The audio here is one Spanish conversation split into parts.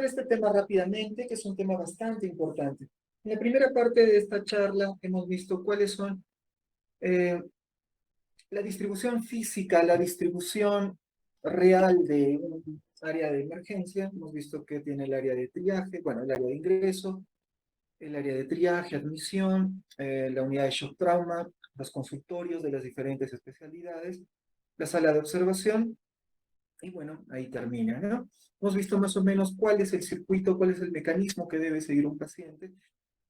Este tema rápidamente, que es un tema bastante importante. En la primera parte de esta charla hemos visto cuáles son la distribución física, la distribución real de un área de emergencia. Hemos visto que tiene el área de triaje, bueno, el área de ingreso, el área de triaje, admisión, la unidad de shock trauma, los consultorios de las diferentes especialidades, la sala de observación, y bueno, ahí termina, ¿no? Hemos visto más o menos cuál es el circuito, cuál es el mecanismo que debe seguir un paciente,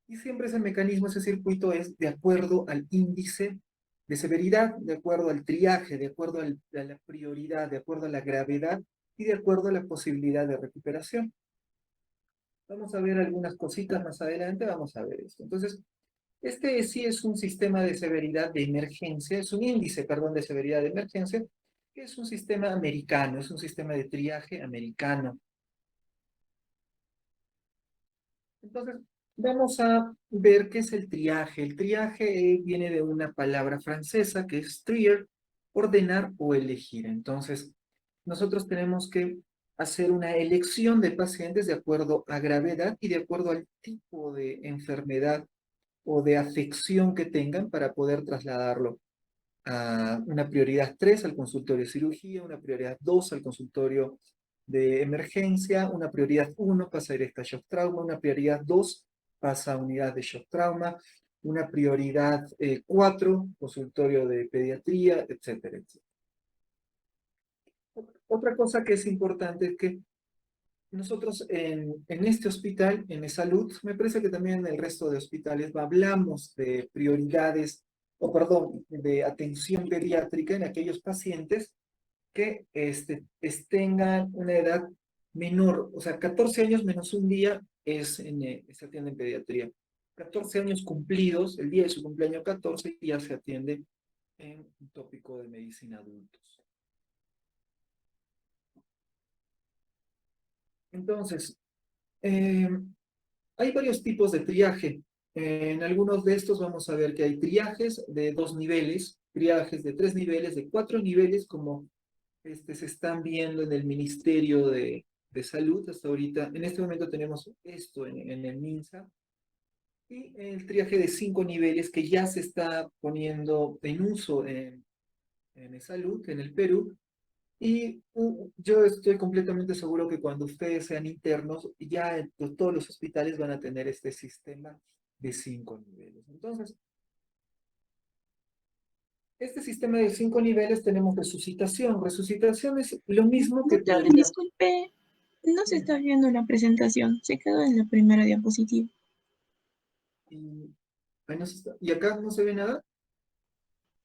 y siempre ese mecanismo, ese circuito es de acuerdo al índice de severidad, de acuerdo al triaje, de acuerdo a la prioridad, de acuerdo a la gravedad y de acuerdo a la posibilidad de recuperación. Vamos a ver algunas cositas más adelante, vamos a ver esto. Entonces, este sí es un sistema de severidad de emergencia, es un índice, perdón, de severidad de emergencia, que es un sistema americano, es un sistema de triaje americano. Entonces, vamos a ver qué es el triaje. El triaje viene de una palabra francesa que es trier, ordenar o elegir. Entonces, nosotros tenemos que hacer una elección de pacientes de acuerdo a gravedad y de acuerdo al tipo de enfermedad o de afección que tengan para poder trasladarlo a una prioridad 3 al consultorio de cirugía, una prioridad 2 al consultorio de emergencia, una prioridad 1 pasa directa a shock trauma, una prioridad 2 pasa a unidad de shock trauma, una prioridad 4, consultorio de pediatría, etcétera, etcétera. Otra cosa que es importante es que nosotros en este hospital, en salud, me parece que también en el resto de hospitales, hablamos de prioridades, o perdón, de atención pediátrica en aquellos pacientes que tengan una edad menor, o sea, 14 años menos un día se atiende en pediatría. 14 años cumplidos, el día de su cumpleaños 14, ya se atiende en un tópico de medicina adultos. Entonces, eh, hay varios tipos de triaje. En algunos de estos vamos a ver que hay triajes de 2 niveles, triajes de 3 niveles, de 4 niveles, como se están viendo en el Ministerio de Salud hasta ahorita. En este momento tenemos esto en el MINSA. Y el triaje de 5 niveles que ya se está poniendo en uso en salud, en el Perú. Y yo estoy completamente seguro que cuando ustedes sean internos, ya todos los hospitales van a tener este sistema de 5 niveles. Entonces, este sistema de 5 niveles tenemos resucitación. Resucitación es lo mismo que Doctor, podría... disculpe, no se está viendo la presentación, se quedó en la primera diapositiva. Y, ¿y acá no se ve nada?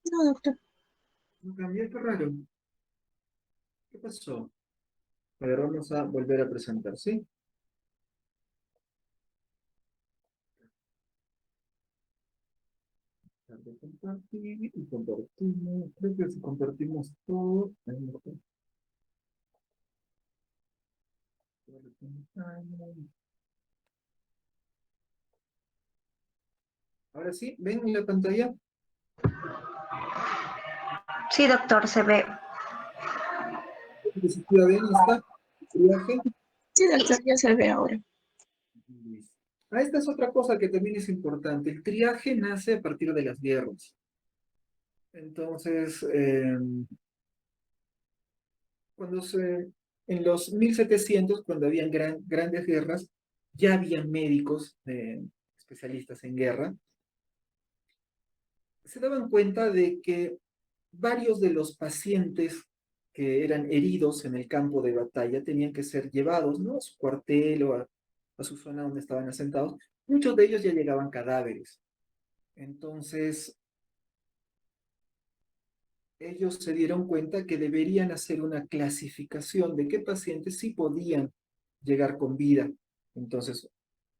No, doctor. No cambió, qué raro. ¿Qué pasó? A ver, vamos a volver a presentar, ¿sí? Compartir y compartimos. Creo que si compartimos todo, ahora sí, ven en la pantalla. Sí, doctor, se ve. ¿Se puede ver esta triaje? Sí, doctor, ya se ve ahora. Esta es otra cosa que también es importante. El triaje nace a partir de las guerras. Entonces, en los 1700, cuando habían grandes guerras, ya habían médicos especialistas en guerra. Se daban cuenta de que varios de los pacientes que eran heridos en el campo de batalla tenían que ser llevados, ¿no?, a su cuartel o a su zona donde estaban asentados. Muchos de ellos ya llegaban cadáveres. Entonces, ellos se dieron cuenta que deberían hacer una clasificación de qué pacientes sí podían llegar con vida. Entonces,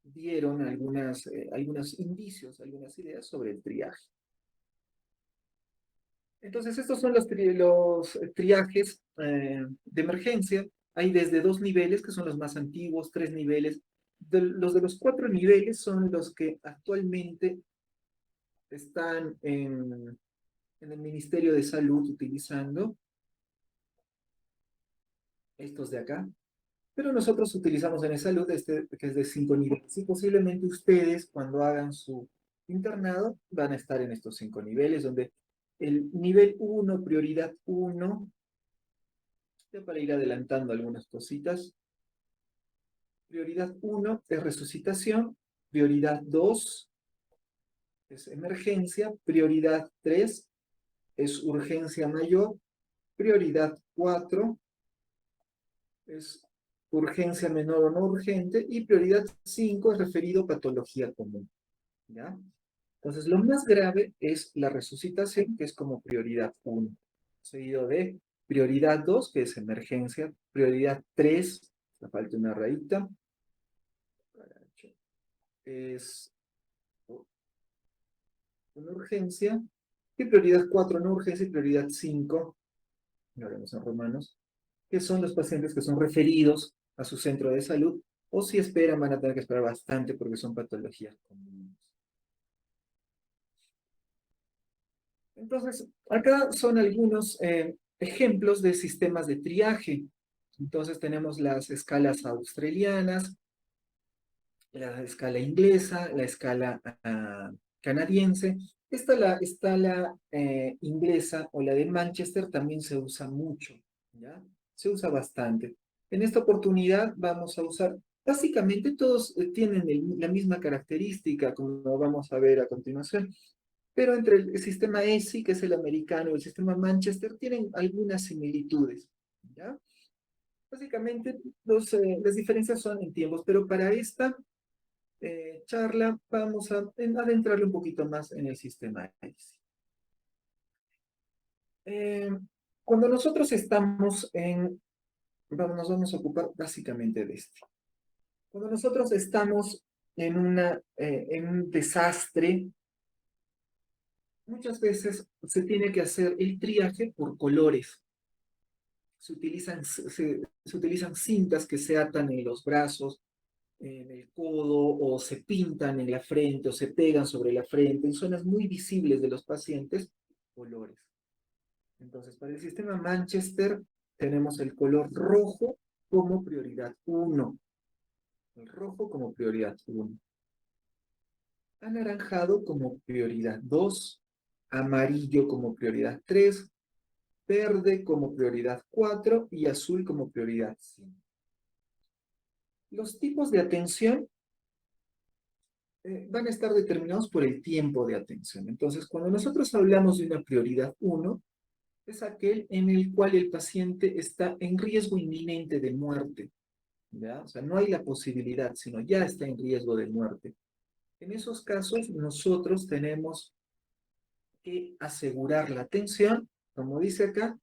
dieron algunos indicios, algunas ideas sobre el triaje. Entonces, estos son los triajes de emergencia. Hay desde 2 niveles, que son los más antiguos, 3 niveles. Los de los 4 niveles son los que actualmente están en el Ministerio de Salud utilizando. Estos de acá. Pero nosotros utilizamos en salud que es de 5 niveles. Y posiblemente ustedes, cuando hagan su internado, van a estar en estos 5 niveles, donde el nivel 1, prioridad 1, ya para ir adelantando algunas cositas, prioridad 1 es resucitación, prioridad 2 es emergencia, prioridad 3 es urgencia mayor, prioridad 4 es urgencia menor o no urgente, y prioridad 5 es referido a patología común, ¿ya? Entonces, lo más grave es la resucitación, que es como prioridad 1, seguido de prioridad 2, que es emergencia, prioridad 3, me falta una rayita, es una urgencia, y prioridad 4 no urgencia, y prioridad 5, lo haremos en romanos, que son los pacientes que son referidos a su centro de salud, o si esperan van a tener que esperar bastante porque son patologías comunes. Entonces, acá son algunos ejemplos de sistemas de triaje. Entonces tenemos las escalas australianas, la escala inglesa, la escala canadiense. La escala inglesa o la de Manchester también se usa mucho, ¿ya? Se usa bastante. En esta oportunidad vamos a usar, básicamente todos tienen la misma característica, como vamos a ver a continuación, pero entre el sistema ESI, que es el americano, y el sistema Manchester, tienen algunas similitudes, ¿ya? Básicamente, las diferencias son en tiempos, pero para esta charla vamos a adentrarle un poquito más en el sistema ESI. Cuando nosotros estamos nos vamos a ocupar básicamente de esto. Cuando nosotros estamos en un desastre, muchas veces se tiene que hacer el triaje por colores. Se utilizan cintas que se atan en los brazos, en el codo, o se pintan en la frente, o se pegan sobre la frente, en zonas muy visibles de los pacientes, colores. Entonces, para el sistema Manchester, tenemos el color rojo como prioridad 1. El rojo como prioridad 1. Anaranjado como prioridad 2. Amarillo como prioridad 3. Verde como prioridad 4 y azul como prioridad 5. Los tipos de atención van a estar determinados por el tiempo de atención. Entonces, cuando nosotros hablamos de una prioridad 1, es aquel en el cual el paciente está en riesgo inminente de muerte, ¿ya? O sea, no hay la posibilidad, sino ya está en riesgo de muerte. En esos casos, nosotros tenemos que asegurar la atención, como dice acá,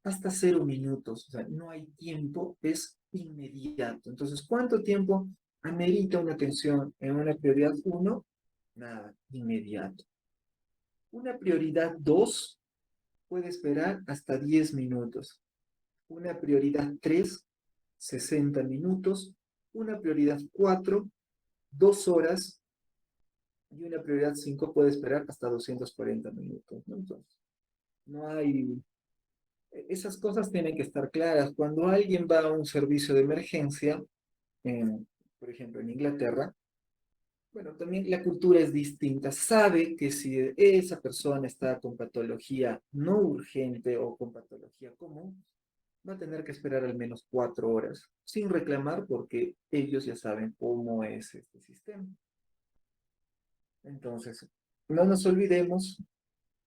hasta 0 minutos. O sea, no hay tiempo, es inmediato. Entonces, ¿cuánto tiempo amerita una atención en una prioridad 1? Nada, inmediato. Una prioridad 2 puede esperar hasta 10 minutos. Una prioridad 3, 60 minutos. Una prioridad 4, 2 horas. Y una prioridad 5 puede esperar hasta 240 minutos, ¿no? Entonces, no hay... Esas cosas tienen que estar claras. Cuando alguien va a un servicio de emergencia, por ejemplo en Inglaterra, bueno, también la cultura es distinta. Sabe que si esa persona está con patología no urgente o con patología común, va a tener que esperar al menos 4 horas, sin reclamar, porque ellos ya saben cómo es este sistema. Entonces, no nos olvidemos,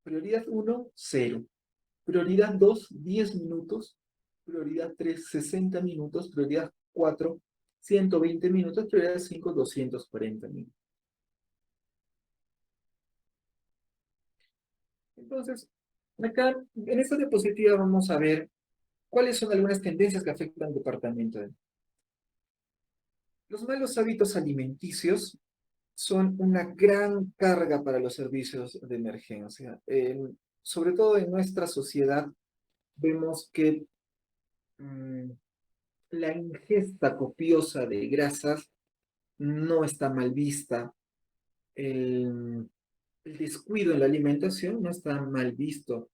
prioridad 1, 0. Prioridad 2, 10 minutos. Prioridad 3, 60 minutos. Prioridad 4, 120 minutos. Prioridad 5, 240 minutos. Entonces, acá, en esta diapositiva vamos a ver cuáles son algunas tendencias que afectan al departamento. Los malos hábitos alimenticios son una gran carga para los servicios de emergencia. Sobre todo en nuestra sociedad, vemos que la ingesta copiosa de grasas no está mal vista. El descuido en la alimentación no está mal visto.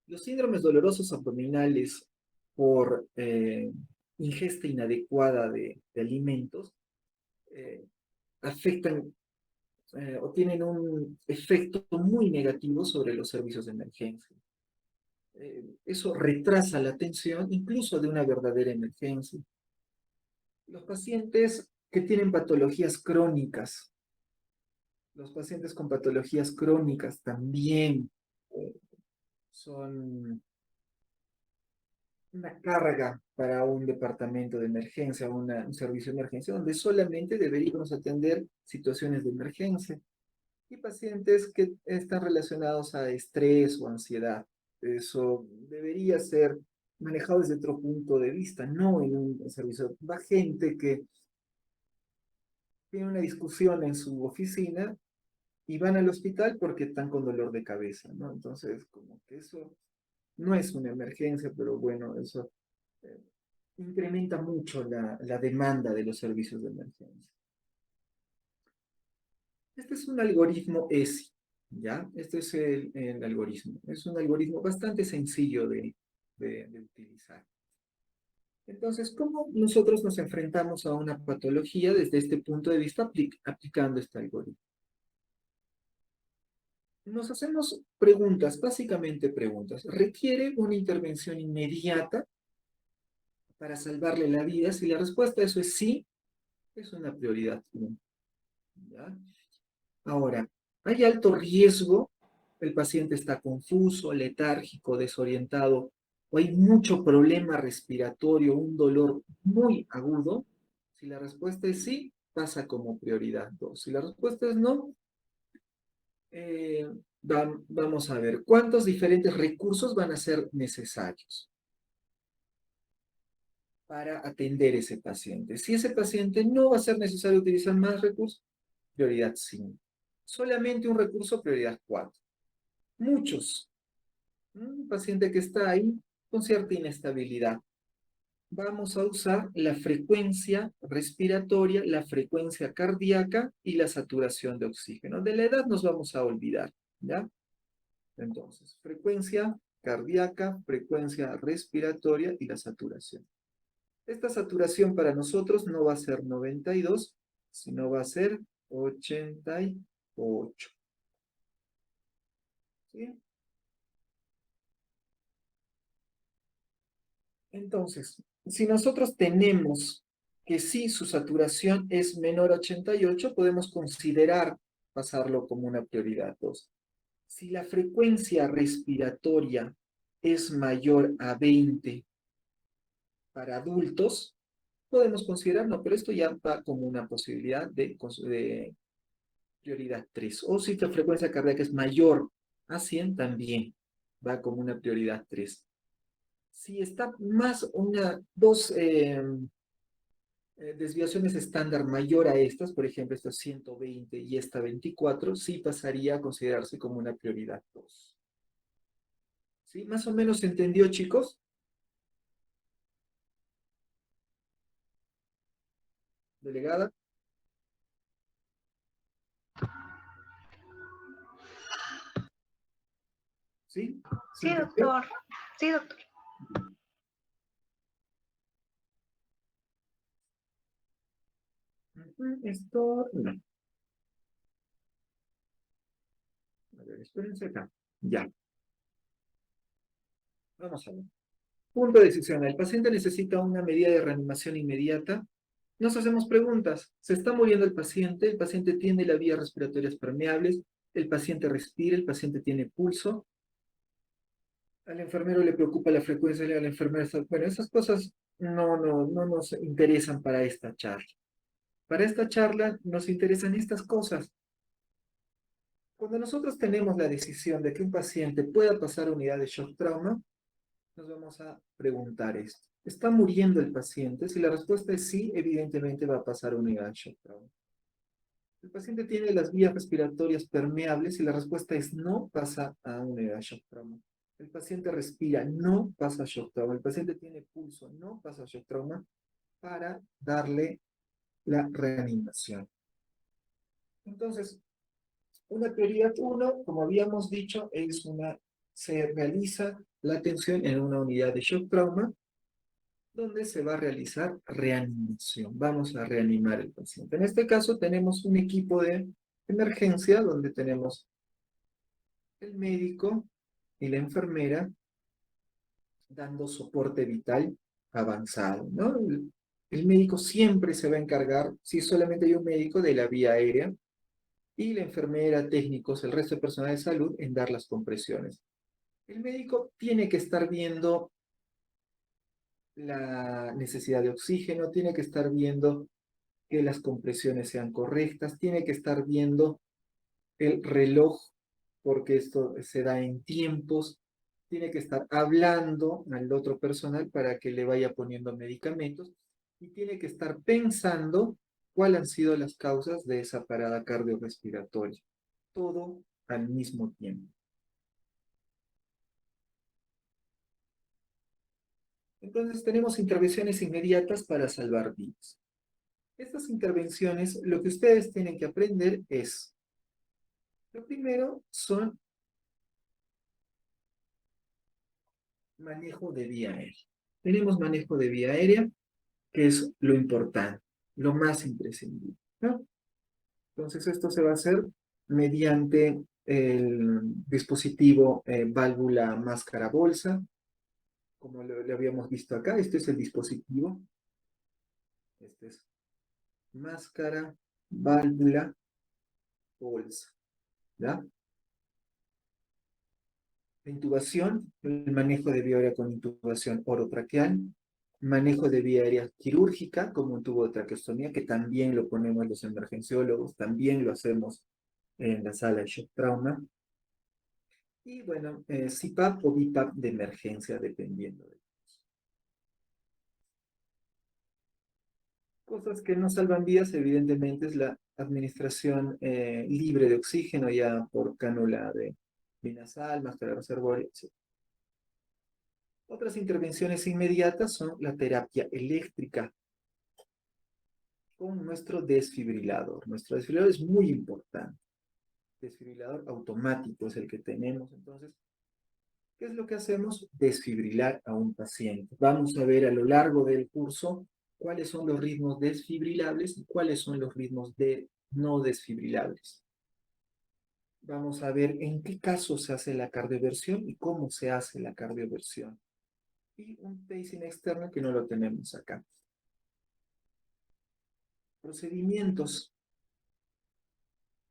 Los síndromes dolorosos abdominales por ingesta inadecuada de alimentos afectan o tienen un efecto muy negativo sobre los servicios de emergencia. Eso retrasa la atención incluso de una verdadera emergencia. Los pacientes que tienen patologías crónicas, los pacientes con patologías crónicas también son una carga para un departamento de emergencia, un servicio de emergencia, donde solamente deberíamos atender situaciones de emergencia. Y pacientes que están relacionados a estrés o ansiedad. Eso debería ser manejado desde otro punto de vista, no en un servicio. Va gente que tiene una discusión en su oficina y van al hospital porque están con dolor de cabeza, ¿no? Entonces, como que eso no es una emergencia, pero bueno, eso eh, incrementa mucho la demanda de los servicios de emergencia. Este es un algoritmo ESI, ¿ya? Este es el algoritmo. Es un algoritmo bastante sencillo de utilizar. Entonces, ¿cómo nosotros nos enfrentamos a una patología desde este punto de vista aplicando este algoritmo? Nos hacemos preguntas, básicamente preguntas. ¿Requiere una intervención inmediata para salvarle la vida? Si la respuesta a eso es sí, es una prioridad. ¿Ya? Ahora, hay alto riesgo, el paciente está confuso, letárgico, desorientado, o hay mucho problema respiratorio, un dolor muy agudo. Si la respuesta es sí, pasa como prioridad 2. Si la respuesta es no, vamos a ver cuántos diferentes recursos van a ser necesarios para atender ese paciente. Si ese paciente no va a ser necesario utilizar más recursos, prioridad 5. Solamente un recurso, prioridad 4. Muchos. Un paciente que está ahí con cierta inestabilidad. Vamos a usar la frecuencia respiratoria, la frecuencia cardíaca y la saturación de oxígeno. De la edad nos vamos a olvidar, ¿ya? Entonces, frecuencia cardíaca, frecuencia respiratoria y la saturación. Esta saturación para nosotros no va a ser 92, sino va a ser 88. ¿Sí? Entonces, si nosotros tenemos que sí su saturación es menor a 88, podemos considerar pasarlo como una prioridad 2. Si la frecuencia respiratoria es mayor a 20 para adultos, podemos considerarlo, pero esto ya va como una posibilidad de prioridad 3. O si la frecuencia cardíaca es mayor a 100, también va como una prioridad 3. Si está más dos desviaciones estándar mayor a estas, por ejemplo, esta 120 y esta 24, sí pasaría a considerarse como una prioridad 2. ¿Sí? ¿Más o menos se entendió, chicos? ¿Delegada? ¿Sí? ¿Se Sí, entendió? doctor. Sí, doctor. Esto, no. A ver, espérense acá. Ya. Vamos a ver. Punto de decisión. El paciente necesita una medida de reanimación inmediata. Nos hacemos preguntas. ¿Se está muriendo el paciente tiene las vías respiratorias permeables, el paciente respira, el paciente tiene pulso, al enfermero le preocupa la frecuencia, a la enfermera está... Bueno, esas cosas no nos interesan para esta charla. Para esta charla nos interesan estas cosas. Cuando nosotros tenemos la decisión de que un paciente pueda pasar a unidad de shock trauma, nos vamos a preguntar esto. ¿Está muriendo el paciente? Si la respuesta es sí, evidentemente va a pasar a unidad de shock trauma. El paciente tiene las vías respiratorias permeables y la respuesta es no, pasa a unidad de shock trauma. El paciente respira, no pasa a shock trauma. El paciente tiene pulso, no pasa a shock trauma para darle la reanimación. Entonces, una prioridad 1, como habíamos dicho, se realiza la atención en una unidad de shock trauma donde se va a realizar reanimación. Vamos a reanimar al paciente. En este caso tenemos un equipo de emergencia donde tenemos el médico y la enfermera dando soporte vital avanzado, ¿no? El médico siempre se va a encargar, si solamente hay un médico, de la vía aérea, y la enfermera, técnicos, el resto de personal de salud en dar las compresiones. El médico tiene que estar viendo la necesidad de oxígeno, tiene que estar viendo que las compresiones sean correctas, tiene que estar viendo el reloj, porque esto se da en tiempos, tiene que estar hablando al otro personal para que le vaya poniendo medicamentos y tiene que estar pensando cuáles han sido las causas de esa parada cardiorrespiratoria. Todo al mismo tiempo. Entonces tenemos intervenciones inmediatas para salvar vidas. Estas intervenciones, lo que ustedes tienen que aprender es, lo primero son manejo de vía aérea. Tenemos manejo de vía aérea, que es lo importante, lo más imprescindible, ¿no? Entonces esto se va a hacer mediante el dispositivo válvula máscara bolsa, como lo habíamos visto acá. Este es el dispositivo. Este es máscara, válvula, bolsa, ¿ya? La intubación, el manejo de vía aérea con intubación orotraqueal, manejo de vía aérea quirúrgica como un tubo de traqueostomía, que también lo ponemos los emergenciólogos, también lo hacemos en la sala de shock trauma. Y bueno, CPAP o BiPAP de emergencia, dependiendo de cosas que no salvan vidas, evidentemente, es la administración libre de oxígeno, ya por cánula de binasal, máscara reservoria, etc. Otras intervenciones inmediatas son la terapia eléctrica con nuestro desfibrilador. Nuestro desfibrilador es muy importante. Desfibrilador automático es el que tenemos. Entonces, ¿qué es lo que hacemos? Desfibrilar a un paciente. Vamos a ver a lo largo del curso cuáles son los ritmos desfibrilables y cuáles son los ritmos no desfibrilables. Vamos a ver en qué caso se hace la cardioversión y cómo se hace la cardioversión. Y un pacing externo que no lo tenemos acá. Procedimientos.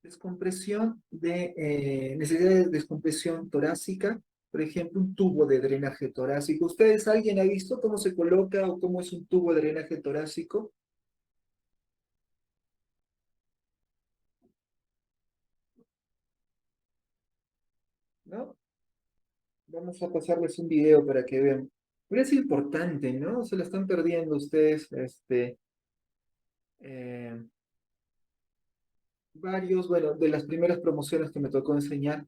Descompresión necesidad de descompresión torácica, por ejemplo, un tubo de drenaje torácico. ¿Ustedes, alguien ha visto cómo se coloca o cómo es un tubo de drenaje torácico? ¿No? Vamos a pasarles un video para que vean. Pero es importante, ¿no? Se lo están perdiendo ustedes, eh, varios, bueno, de las primeras promociones que me tocó enseñar,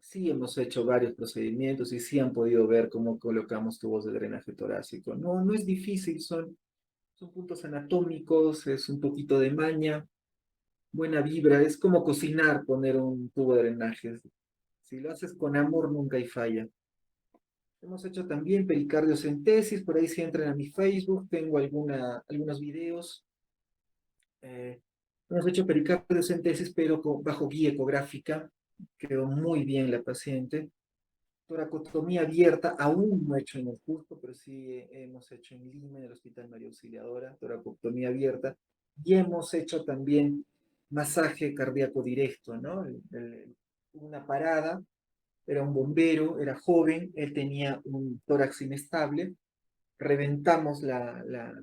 sí hemos hecho varios procedimientos y sí han podido ver cómo colocamos tubos de drenaje torácico. No, no es difícil, son puntos anatómicos, es un poquito de maña, buena vibra, es como cocinar, poner un tubo de drenaje. Si lo haces con amor, nunca hay falla. Hemos hecho también pericardiocentesis, por ahí si entran a mi Facebook, tengo algunos videos. Hemos hecho pericardiocentesis, pero bajo guía ecográfica, quedó muy bien la paciente. Toracotomía abierta, aún no he hecho en el Cusco, pero sí hemos hecho en Lima, en el Hospital María Auxiliadora, toracotomía abierta, y hemos hecho también masaje cardíaco directo, ¿no? Una parada, era un bombero, era joven, él tenía un tórax inestable, reventamos la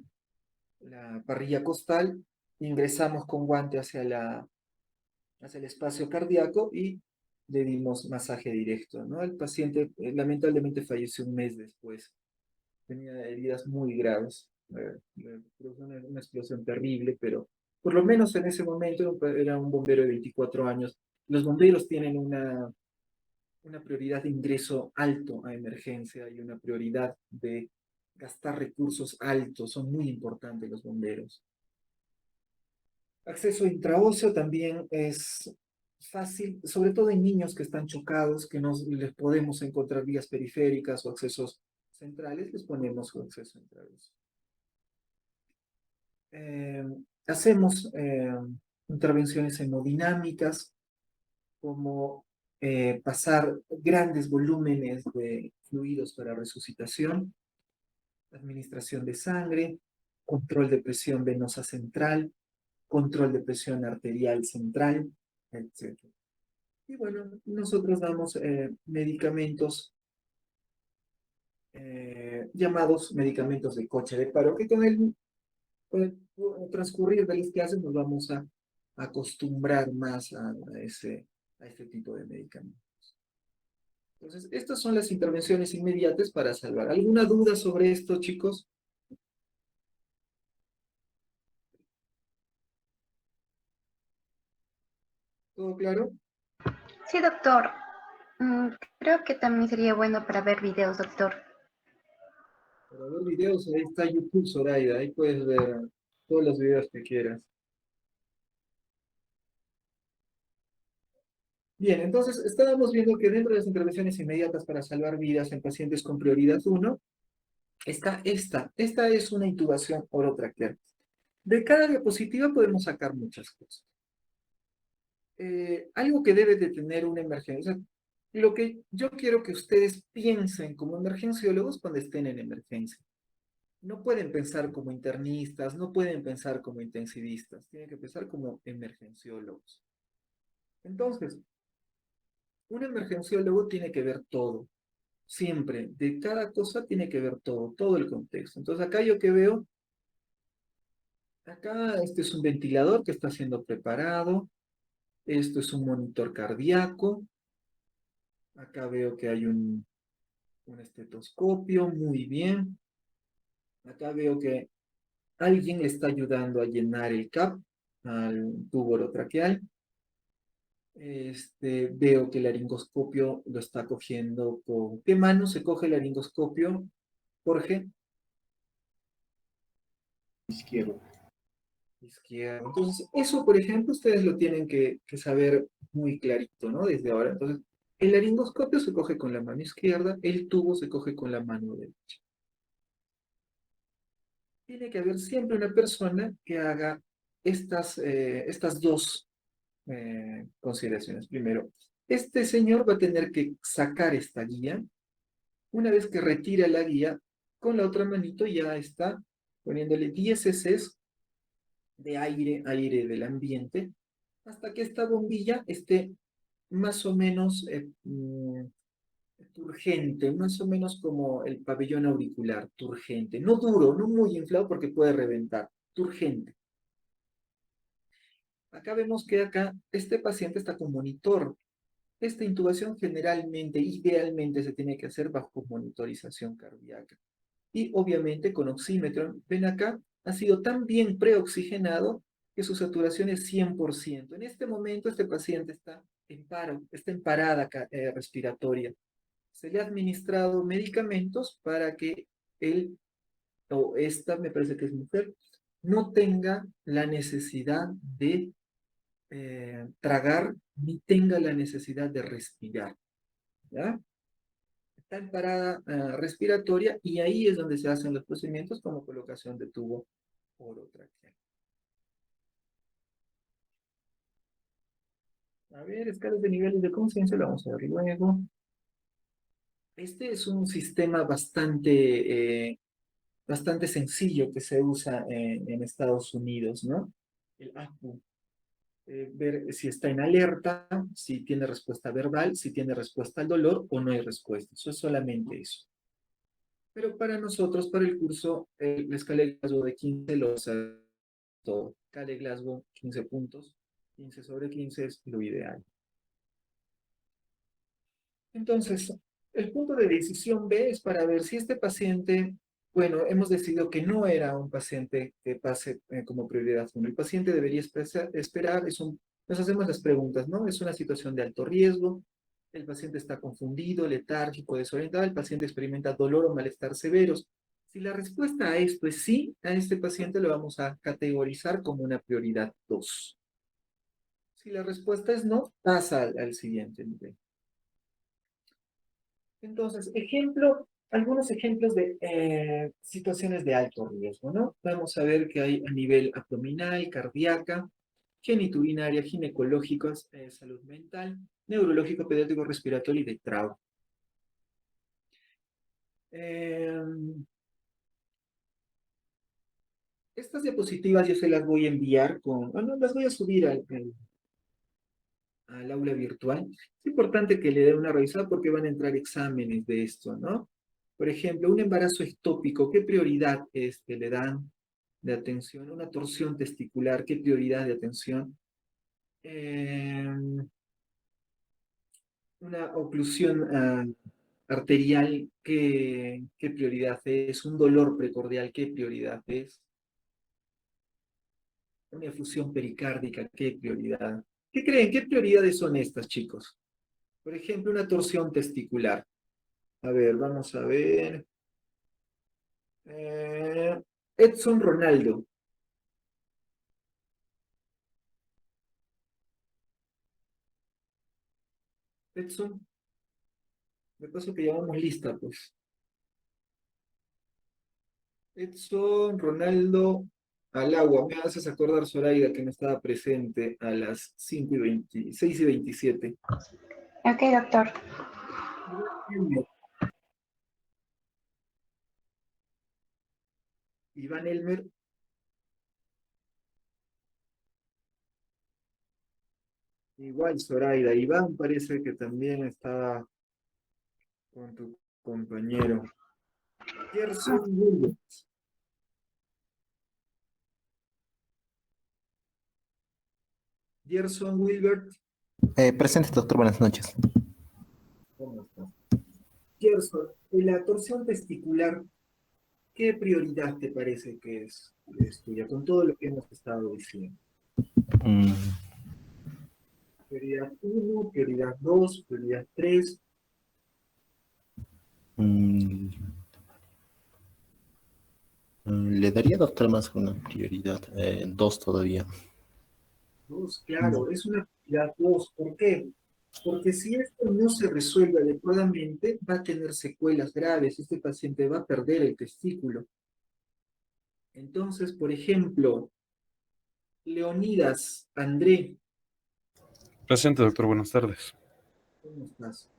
parrilla costal, ingresamos con guante hacia el espacio cardíaco y le dimos masaje directo, ¿no? El paciente lamentablemente falleció un mes después. Tenía heridas muy graves. Produjo una explosión terrible, pero por lo menos en ese momento era un bombero de 24 años. Los bomberos tienen una prioridad de ingreso alto a emergencia y una prioridad de gastar recursos altos. Son muy importantes los bomberos. Acceso intraóseo también es fácil, sobre todo en niños que están chocados, que no les podemos encontrar vías periféricas o accesos centrales, les ponemos su acceso intravenoso. Hacemos intervenciones hemodinámicas, como pasar grandes volúmenes de fluidos para resucitación, administración de sangre, control de presión venosa central, control de presión arterial central, etc. Y bueno, nosotros damos medicamentos llamados medicamentos de coche de paro, que con el transcurrir de las clases nos vamos a acostumbrar más a este tipo de medicamentos. Entonces, estas son las intervenciones inmediatas para salvar. ¿Alguna duda sobre esto, chicos? ¿Todo claro? Sí, doctor. Creo que también sería bueno para ver videos, doctor. Para ver videos, ahí está YouTube, Zoraida. Ahí puedes ver todos los videos que quieras. Bien, entonces estábamos viendo que dentro de las intervenciones inmediatas para salvar vidas en pacientes con prioridad 1, está esta. Esta es una intubación orotraqueal. De cada diapositiva podemos sacar muchas cosas. Algo que debe de tener una emergencia. Lo que yo quiero que ustedes piensen como emergenciólogos cuando estén en emergencia. No pueden pensar como internistas, no pueden pensar como intensivistas, tienen que pensar como emergenciólogos. Entonces, un emergenciólogo tiene que ver todo, siempre, de cada cosa tiene que ver todo, todo el contexto. Entonces acá yo que veo, acá este es un ventilador que está siendo preparado, esto es un monitor cardíaco, acá veo que hay un estetoscopio, muy bien. Acá veo que alguien le está ayudando a llenar el CAP al tubo orotraqueal. Veo que el laringoscopio lo está cogiendo con... ¿Qué mano se coge el laringoscopio, Jorge? Izquierdo. Izquierdo. Entonces, eso, por ejemplo, ustedes lo tienen que saber muy clarito, ¿no? Desde ahora. Entonces, el laringoscopio se coge con la mano izquierda, el tubo se coge con la mano derecha. Tiene que haber siempre una persona que haga estas dos consideraciones. Primero, este señor va a tener que sacar esta guía. Una vez que retira la guía, con la otra manito ya está poniéndole 10 cc de aire del ambiente, hasta que esta bombilla esté más o menos turgente, más o menos como el pabellón auricular, turgente. No duro, no muy inflado porque puede reventar, turgente. Acá vemos que acá este paciente está con monitor. Esta intubación generalmente, idealmente, se tiene que hacer bajo monitorización cardíaca. Y obviamente con oxímetro. Ven acá, ha sido tan bien preoxigenado que su saturación es 100%. En este momento este paciente está en paro, está en parada respiratoria. Se le ha administrado medicamentos para que él, o esta, me parece que es mujer, no tenga la necesidad de tragar ni tenga la necesidad de respirar. ¿Ya? Está en parada respiratoria y ahí es donde se hacen los procedimientos como colocación de tubo orotraqueal. A ver, escalas de niveles de conciencia, lo vamos a ver luego. Este es un sistema bastante sencillo que se usa en Estados Unidos, ¿no? El ACU. Ver si está en alerta, si tiene respuesta verbal, si tiene respuesta al dolor o no hay respuesta. Eso es solamente eso. Pero para nosotros, para el curso, la escala de Glasgow de 15 lo sabe todo. Escala de Glasgow, 15 puntos. 15 sobre 15 es lo ideal. Entonces, el punto de decisión B es para ver si este paciente, bueno, hemos decidido que no era un paciente que pase como prioridad 1. El paciente debería esperar, nos hacemos las preguntas, ¿no? Es una situación de alto riesgo, el paciente está confundido, letárgico, desorientado, el paciente experimenta dolor o malestar severos. Si la respuesta a esto es sí, a este paciente lo vamos a categorizar como una prioridad 2. Si la respuesta es no, pasa al siguiente nivel. Entonces, ejemplo algunos ejemplos de situaciones de alto riesgo, ¿no? Podemos saber que hay a nivel abdominal, cardíaca, genitourinaria, ginecológicos, salud mental, neurológico, pediátrico, respiratorio y de trauma. Estas diapositivas yo se las voy a enviar bueno, las voy a subir al aula virtual. Es importante que le den una revisada porque van a entrar exámenes de esto, ¿no? Por ejemplo, un embarazo ectópico, ¿qué prioridad le dan de atención? Una torsión testicular, ¿qué prioridad de atención? Una oclusión arterial, ¿qué prioridad es? Un dolor precordial, ¿qué prioridad es? Una efusión pericárdica, ¿qué prioridad? ¿Qué creen? ¿Qué prioridades son estas, chicos? Por ejemplo, una torsión testicular. A ver, vamos a ver. Edson Ronaldo. Edson, de paso que llevamos lista, pues. Edson, Ronaldo, al agua. Me haces acordar, Zoraida, que no estaba presente a las 6:27. Ok, doctor. Iván Elmer. Igual, Zoraida. Iván parece que también estaba con tu compañero. Gerson Williams. Gerson Wilbert. Presente, doctor, buenas noches. ¿Cómo estás? Gerson, la torsión testicular, ¿qué prioridad te parece que es tuya con todo lo que hemos estado diciendo? Mm, Prioridad 1, prioridad 2, prioridad 3. mm, Le daría, doctor, más una prioridad. Dos todavía. 2, claro, es una prioridad 2. ¿Por qué? Porque si esto no se resuelve adecuadamente, va a tener secuelas graves. Este paciente va a perder el testículo. Entonces, por ejemplo, Leonidas, André, Presente, doctor. Buenas tardes. ¿cómo estás?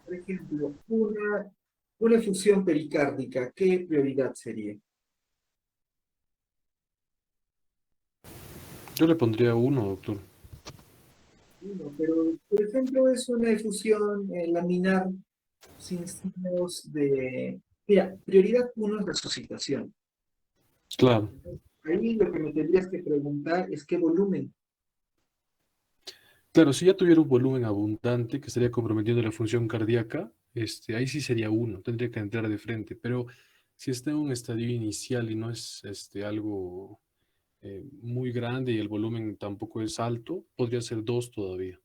Por ejemplo, una efusión pericárdica, ¿qué prioridad sería? Yo le pondría uno, doctor. Uno, pero, por ejemplo, es una efusión laminar sin signos de... Mira, prioridad 1 es resucitación. Claro. Ahí lo que me tendrías que preguntar es qué volumen. Claro, si ya tuviera un volumen abundante que estaría comprometiendo la función cardíaca, ahí sí sería uno, tendría que entrar de frente. Pero si está en un estadio inicial y no es algo muy grande y el volumen tampoco es alto, podría ser dos todavía.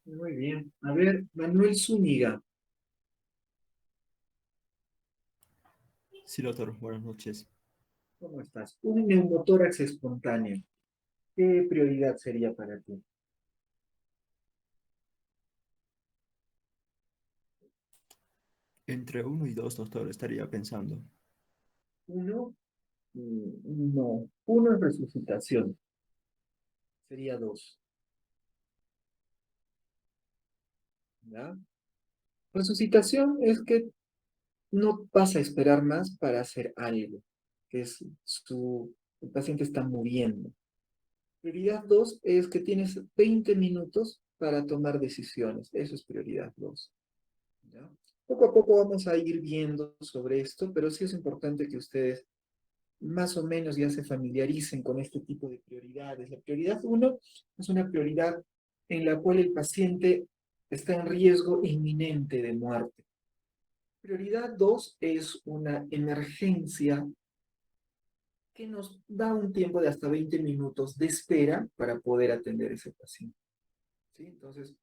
Muy bien. A ver, Manuel Zúñiga, Sí, doctor, buenas noches. ¿cómo estás? Un neumotórax espontáneo, ¿qué prioridad sería para ti? Entre uno y dos, doctor, estaría pensando. Uno, no. Uno es resucitación, sería 2. ¿Ya? Resucitación es que no vas a esperar más para hacer algo, que es el paciente está muriendo. Prioridad 2 es que tienes 20 minutos para tomar decisiones. Eso es prioridad 2. ¿Ya? Poco a poco vamos a ir viendo sobre esto, pero sí es importante que ustedes más o menos ya se familiaricen con este tipo de prioridades. La prioridad 1 es una prioridad en la cual el paciente está en riesgo inminente de muerte. Prioridad 2 es una emergencia que nos da un tiempo de hasta 20 minutos de espera para poder atender a ese paciente. ¿Sí? Entonces,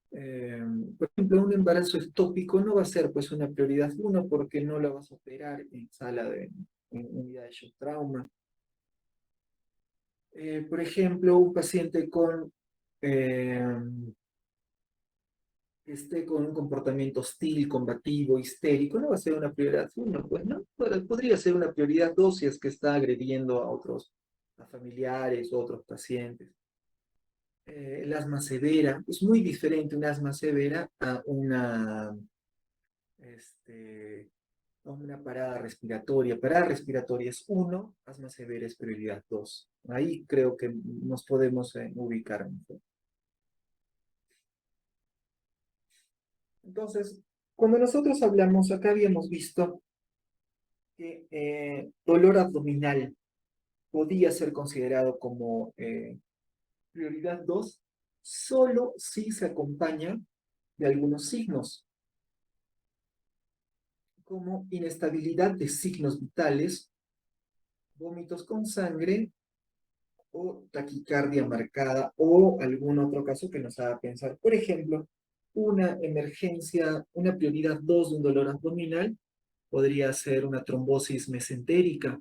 por ejemplo, un embarazo ectópico no va a ser pues una prioridad 1 porque no la vas a operar en en unidad de shock trauma. Por ejemplo, un paciente con esté con un comportamiento hostil, combativo, histérico, no va a ser una prioridad 1, pues no, podría ser una prioridad 2 si es que está agrediendo a otros, a familiares, otros pacientes. El asma severa, es muy diferente un asma severa a una parada respiratoria. Parada respiratoria es 1, asma severa es prioridad 2. Ahí creo que nos podemos ubicar mejor. Entonces, cuando nosotros hablamos, acá habíamos visto que dolor abdominal podía ser considerado como prioridad 2 solo si se acompaña de algunos signos, como inestabilidad de signos vitales, vómitos con sangre o taquicardia marcada o algún otro caso que nos haga pensar. Por ejemplo, una emergencia, una prioridad 2 de un dolor abdominal podría ser una trombosis mesentérica.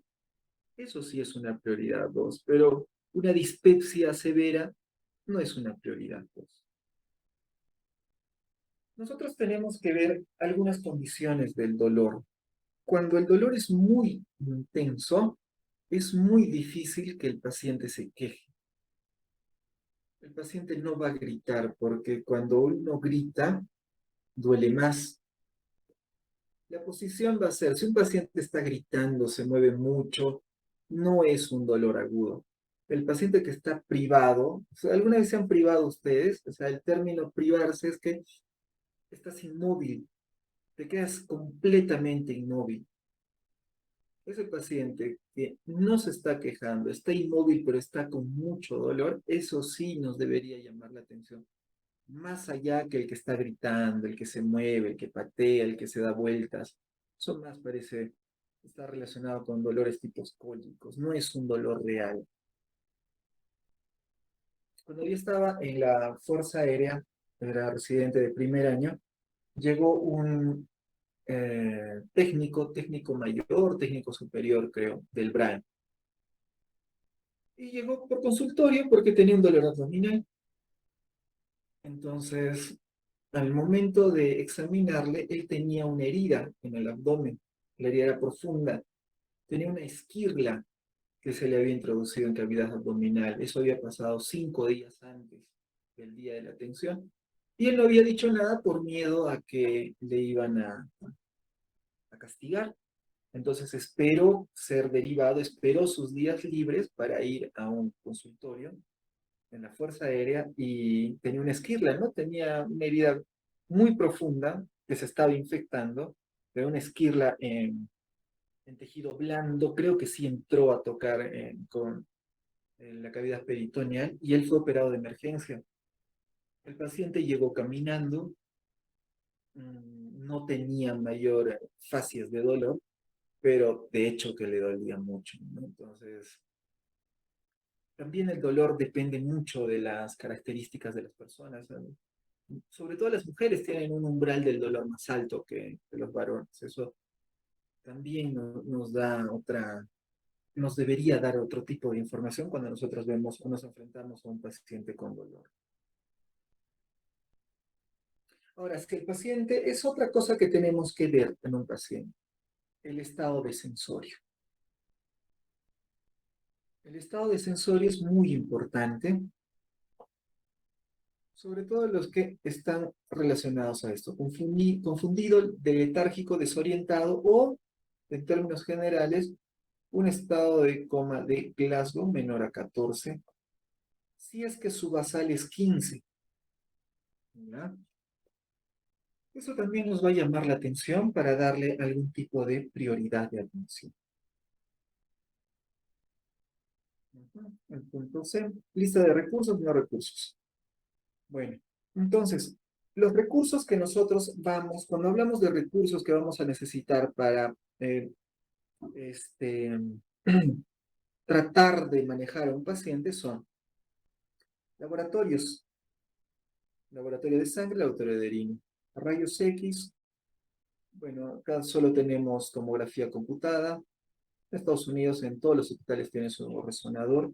Eso sí es una prioridad 2, pero una dispepsia severa no es una prioridad 2. Nosotros tenemos que ver algunas condiciones del dolor. Cuando el dolor es muy intenso, es muy difícil que el paciente se queje. El paciente no va a gritar porque cuando uno grita, duele más. La posición va a ser, si un paciente está gritando, se mueve mucho, no es un dolor agudo. El paciente que está privado, ¿alguna vez se han privado ustedes? O sea, el término privarse es que estás inmóvil, te quedas completamente inmóvil. Ese paciente que no se está quejando, está inmóvil, pero está con mucho dolor, eso sí nos debería llamar la atención. Más allá que el que está gritando, el que se mueve, el que patea, el que se da vueltas, eso más parece estar relacionado con dolores tipos cólicos, no es un dolor real. Cuando yo estaba en la Fuerza Aérea, era residente de primer año, llegó un técnico mayor, técnico superior, creo, del BRAE. Y llegó por consultorio porque tenía un dolor abdominal. Entonces, al momento de examinarle, él tenía una herida en el abdomen. La herida era profunda. Tenía una esquirla que se le había introducido en cavidad abdominal. Eso había pasado 5 días antes del día de la atención. Y él no había dicho nada por miedo a que le iban a castigar. Entonces esperó ser derivado, esperó sus días libres para ir a un consultorio en la Fuerza Aérea y tenía una esquirla, ¿no? Tenía una herida muy profunda que se estaba infectando, pero una esquirla en tejido blando, creo que sí entró a tocar con la cavidad peritoneal y él fue operado de emergencia. El paciente llegó caminando, no tenía mayor facies de dolor, pero de hecho que le dolía mucho, ¿no? Entonces, también el dolor depende mucho de las características de las personas, ¿no? Sobre todo las mujeres tienen un umbral del dolor más alto que los varones. Eso también nos da nos debería dar otro tipo de información cuando nosotros vemos o nos enfrentamos a un paciente con dolor. Ahora, es que el paciente es otra cosa que tenemos que ver en un paciente, el estado de sensorio. El estado de sensorio es muy importante, sobre todo los que están relacionados a esto, confundido, de letárgico, desorientado o, en términos generales, un estado de coma de Glasgow menor a 14, si es que su basal es 15. ¿Ya? Eso también nos va a llamar la atención para darle algún tipo de prioridad de atención. El punto C, lista de recursos, no recursos. Bueno, entonces, los recursos que nosotros cuando hablamos de recursos que vamos a necesitar para tratar de manejar a un paciente son laboratorios, laboratorio de sangre, laboratorio de orina, rayos X, bueno, acá solo tenemos tomografía computada, en Estados Unidos en todos los hospitales tienen su resonador,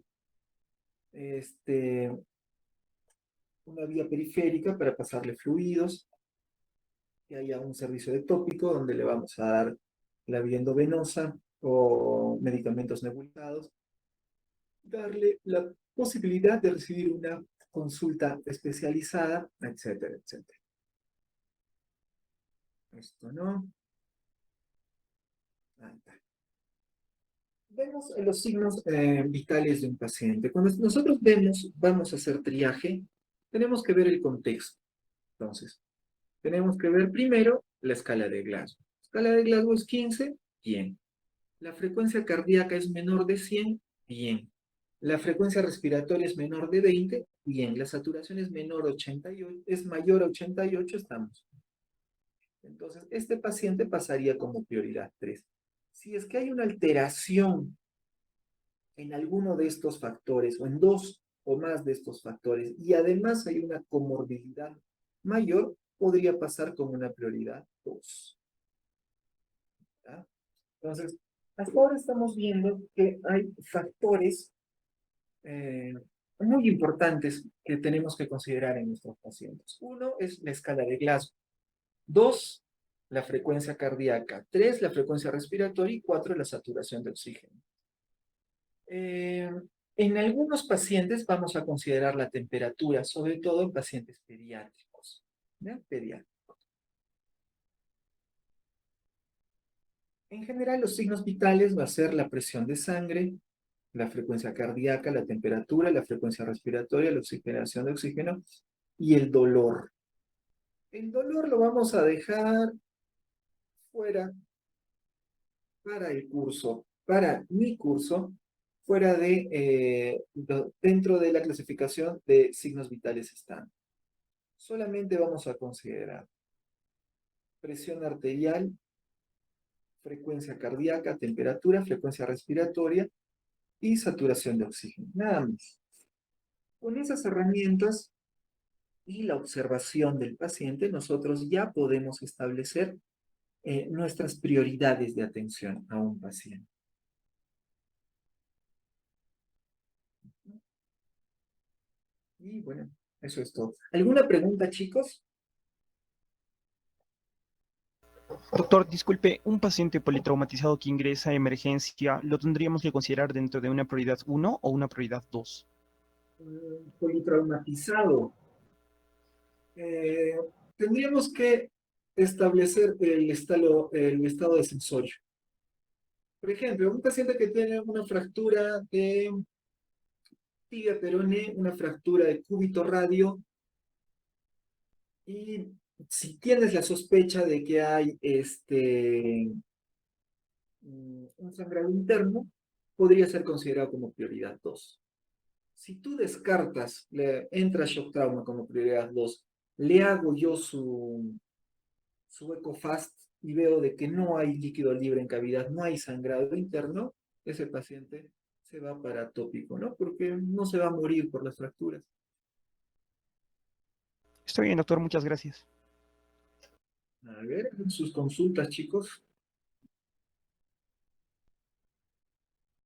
una vía periférica para pasarle fluidos, que haya un servicio de tópico donde le vamos a dar la vía endovenosa o medicamentos nebulizados, darle la posibilidad de recibir una consulta especializada, etcétera, etcétera. Esto no. Ahí está. Vemos los signos vitales de un paciente. Cuando nosotros vamos a hacer triaje, tenemos que ver el contexto. Entonces, tenemos que ver primero la escala de Glasgow. La escala de Glasgow es 15, bien. La frecuencia cardíaca es menor de 100, bien. La frecuencia respiratoria es menor de 20, bien. La saturación es menor de 88, es mayor a 88, estamos. Entonces, este paciente pasaría como prioridad 3. Si es que hay una alteración en alguno de estos factores, o en dos o más de estos factores, y además hay una comorbilidad mayor, podría pasar como una prioridad 2. ¿Ya? Entonces, hasta ahora estamos viendo que hay factores muy importantes que tenemos que considerar en nuestros pacientes. Uno es la escala de Glasgow. 2, la frecuencia cardíaca. 3, la frecuencia respiratoria. Y 4, la saturación de oxígeno. En algunos pacientes vamos a considerar la temperatura, sobre todo en pacientes pediátricos. ¿Ya? Pediátricos. En general, los signos vitales va a ser la presión de sangre, la frecuencia cardíaca, la temperatura, la frecuencia respiratoria, la oxigenación de oxígeno y el dolor. El dolor lo vamos a dejar fuera para el curso, para mi curso, fuera de, dentro de la clasificación de signos vitales estándar. Solamente vamos a considerar presión arterial, frecuencia cardíaca, temperatura, frecuencia respiratoria y saturación de oxígeno. Nada más. Con esas herramientas y la observación del paciente, nosotros ya podemos establecer nuestras prioridades de atención a un paciente. Y bueno, eso es todo. ¿Alguna pregunta, chicos? Doctor, disculpe, un paciente politraumatizado que ingresa a emergencia, ¿lo tendríamos que considerar dentro de una prioridad 1 o una prioridad 2? Politraumatizado. Tendríamos que establecer el estado de sensorio. Por ejemplo, un paciente que tiene una fractura de tibia peroné, una fractura de cúbito radio, y si tienes la sospecha de que hay un sangrado interno, podría ser considerado como prioridad 2. Si tú descartas, entra shock trauma como prioridad 2, le hago yo su EcoFast y veo de que no hay líquido libre en cavidad, no hay sangrado interno, ese paciente se va para tópico, ¿no? Porque no se va a morir por las fracturas. Está bien, doctor, muchas gracias. A ver, sus consultas, chicos.